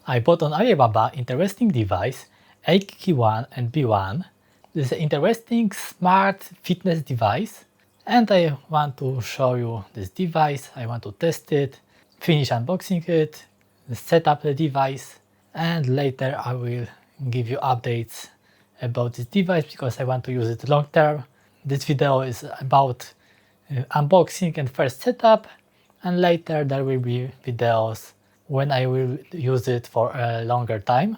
I bought on Alibaba interesting device, AEKE 1 and B1. This is an interesting smart fitness device and I want to show you this device. I want to test it, finish unboxing it, set up the device, and later I will give you updates about this device because I want to use it long term. This video is about unboxing and first setup, and later there will be videos when I will use it for a longer time.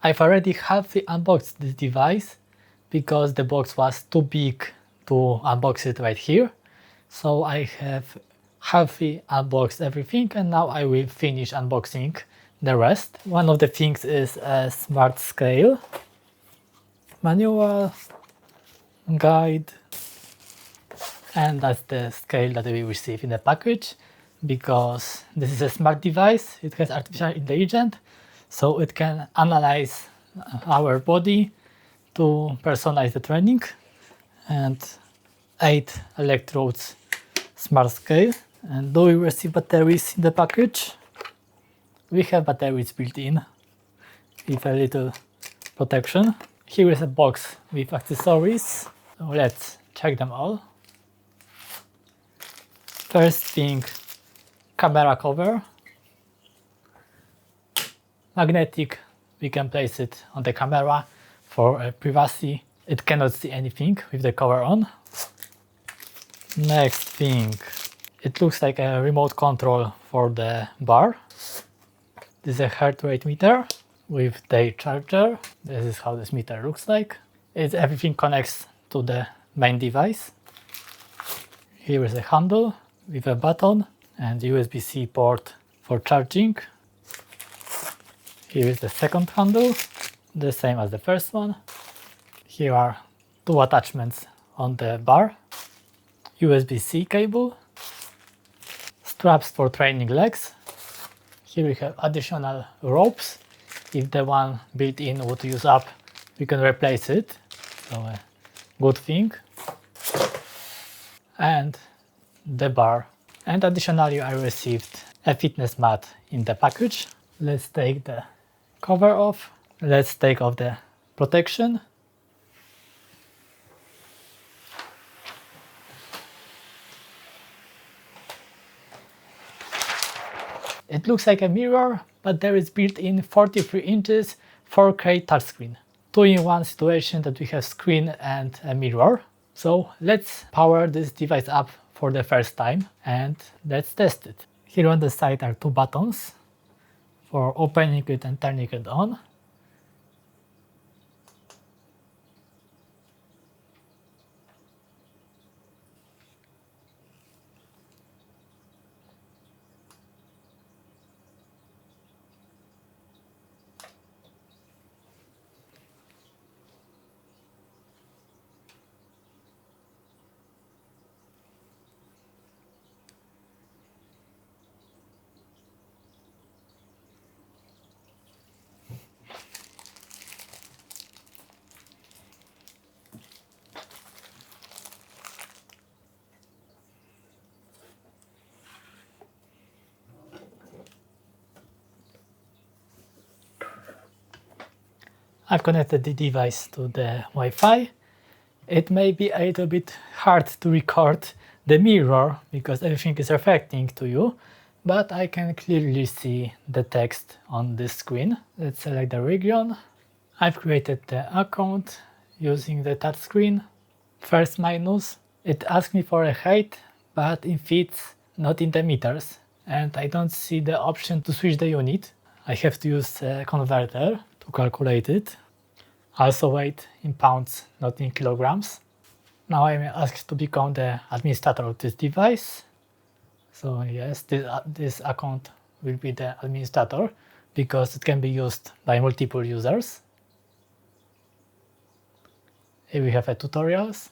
I've already halfly unboxed this device because the box was too big to unbox it right here. So I have halfly unboxed everything and now I will finish unboxing the rest. One of the things is a smart scale, manual, guide, and that's the scale that we receive in the package. Because this is a smart device, it has artificial intelligence, so it can analyze our body to personalize the training, and 8 electrodes smart scale. And do we receive batteries in the package? We have batteries built in with a little protection. Here is a box with accessories, so let's check them all. First thing, camera cover, magnetic, we can place it on the camera for privacy. It cannot see anything with the cover on. Next thing, it looks like a remote control for the bar. This is a heart rate meter with the charger. This is how this meter looks like. Everything connects to the main device. Here is a handle with a button and USB-C port for charging. Here is the second handle, the same as the first one. Here are 2 attachments on the bar, USB-C cable, straps for training legs. Here we have additional ropes. If the one built-in would use up, we can replace it, so a good thing. And the bar. And additionally, I received a fitness mat in the package. Let's take the cover off. Let's take off the protection. It looks like a mirror, but there is built-in 43 inches 4K touchscreen. 2-in-1 situation that we have screen and a mirror. So let's power this device up for the first time and let's test it. Here on the side are 2 buttons for opening it and turning it on. I've connected the device to the Wi-Fi. It may be a little bit hard to record the mirror because everything is reflecting to you, but I can clearly see the text on this screen. Let's select the region. I've created the account using the touchscreen. First minus, it asks me for a height, but it fits not in the meters, and I don't see the option to switch the unit. I have to use a converter to calculate it. Also weight in pounds, not in kilograms. Now I am asked to become the administrator of this device. So yes, this account will be the administrator because it can be used by multiple users. Here we have a tutorials.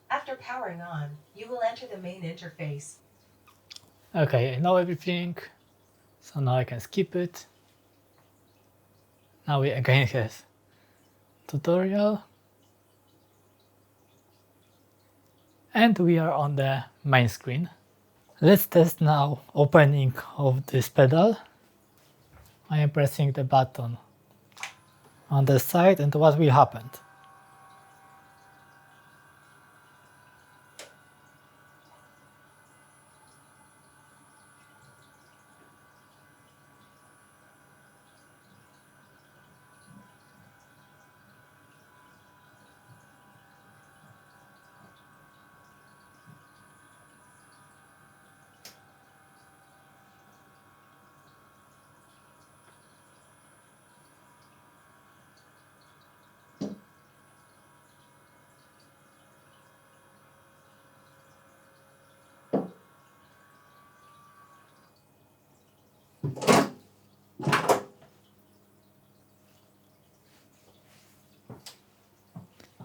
After powering on, you will enter the main interface. Okay, I know everything, so now I can skip it. Now we again have tutorial. And we are on the main screen. Let's test now opening of this pedal. I am pressing the button on the side, and what will happen?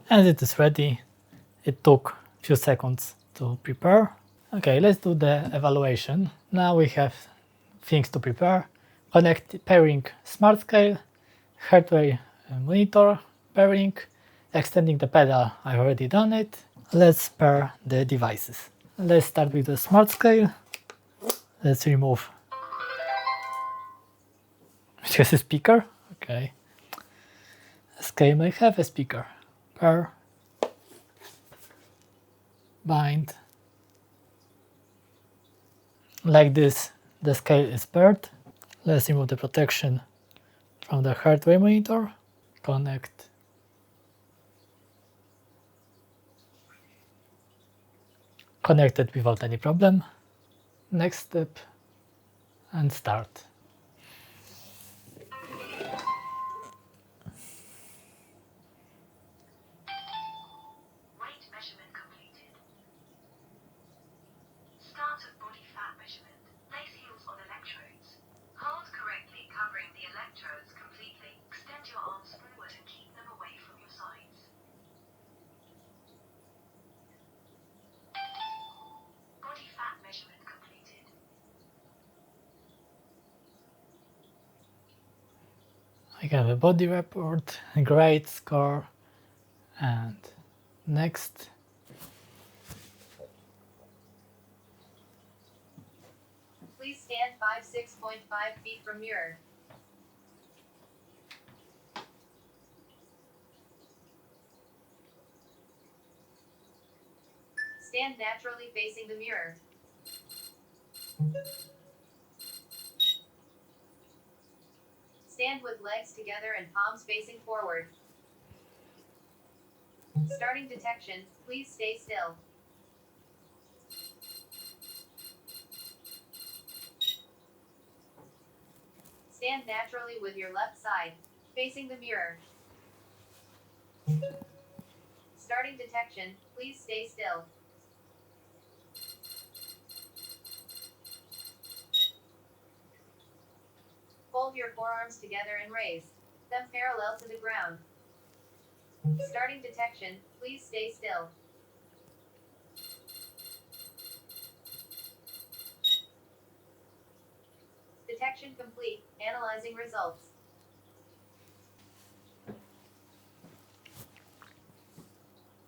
And it is ready. It took a few seconds to prepare. Okay, let's do the evaluation. Now we have things to prepare. Pairing smart scale, hardware monitor pairing, extending the pedal, I've already done it. Let's pair the devices. Let's start with the smart scale. Let's remove just a speaker. Okay. Scale may have a speaker. Pair. Bind. Like this, the scale is paired. Let's remove the protection from the hardware monitor. Connect. Connected without any problem. Next step and start. Weight measurement completed. Start of body fat measurement. Place heels on electrodes. Hold correctly, covering the electrodes completely. Extend your arms forward and keep them away from your sides. Body fat measurement completed. I have a body report, a great score, and next. Please stand 6.5 feet from mirror. Stand naturally facing the mirror. Stand with legs together and palms facing forward. Starting detection, please stay still. Stand naturally with your left side facing the mirror. Starting detection, please stay still. Fold your forearms together and raise them parallel to the ground. Starting detection, please stay still. Detection complete. Analyzing results.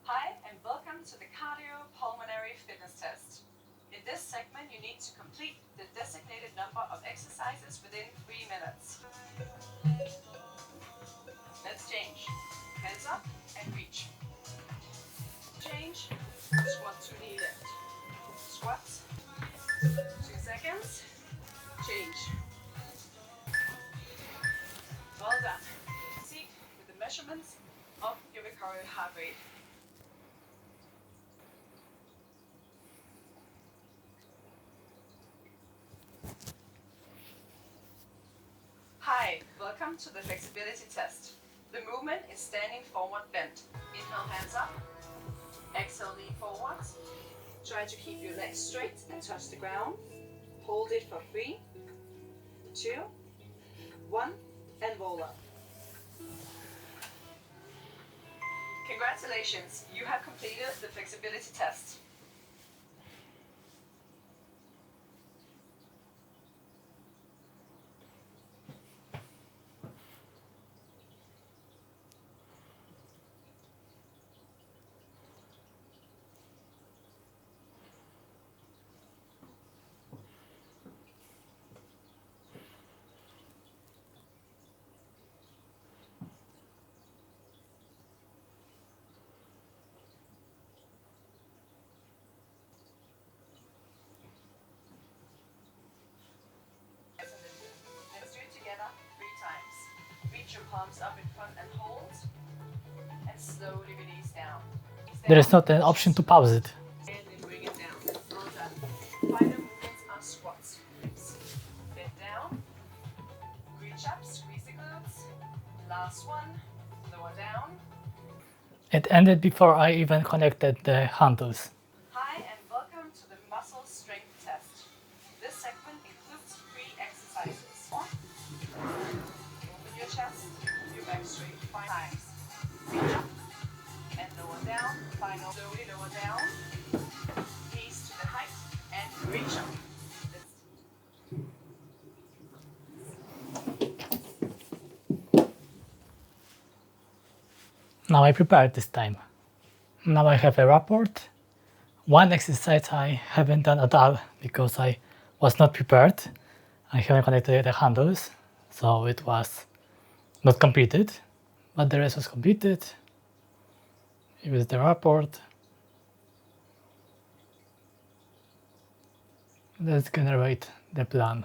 Hi, and welcome to the cardiopulmonary fitness test. In this segment, you need to complete the designated number of exercises within 3 minutes. Let's change. Hands up and reach. Change. Squat to knee lift. Squats. 2 seconds. Change. Well done. Proceed with the measurements of your recovery heart rate. Hi, welcome to the flexibility test. The movement is standing forward bent. Inhale, hands up. Exhale, lean forwards. Try to keep your legs straight and touch the ground. Hold it for 3, 2, 1, and roll up. Congratulations, you have completed the flexibility test. palms up in front and hold. And slowly release down. There is not an option to pause it. And then bring it down. Well done. Final movements are squats. Bend down. Reach up, squeeze the glutes. Last one. Lower down. It ended before I even connected the handles. Hi and welcome to the muscle strength test. This segment includes 3 exercises. Open your chest, your back straight 5 times. Reach up and lower down. Final, slowly lower down. Knees to the height and reach up. Now I prepared this time. Now I have a report. One exercise I haven't done at all because I was not prepared. I haven't connected the handles, so it was not completed, but the rest was completed. Here is the report. Let's generate the plan.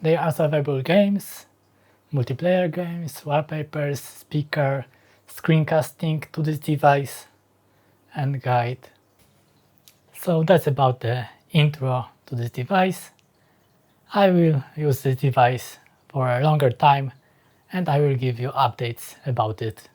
There are available games, multiplayer games, wallpapers, speaker, screencasting to this device, and guide. So that's about the intro to this device. I will use this device for a longer time and I will give you updates about it.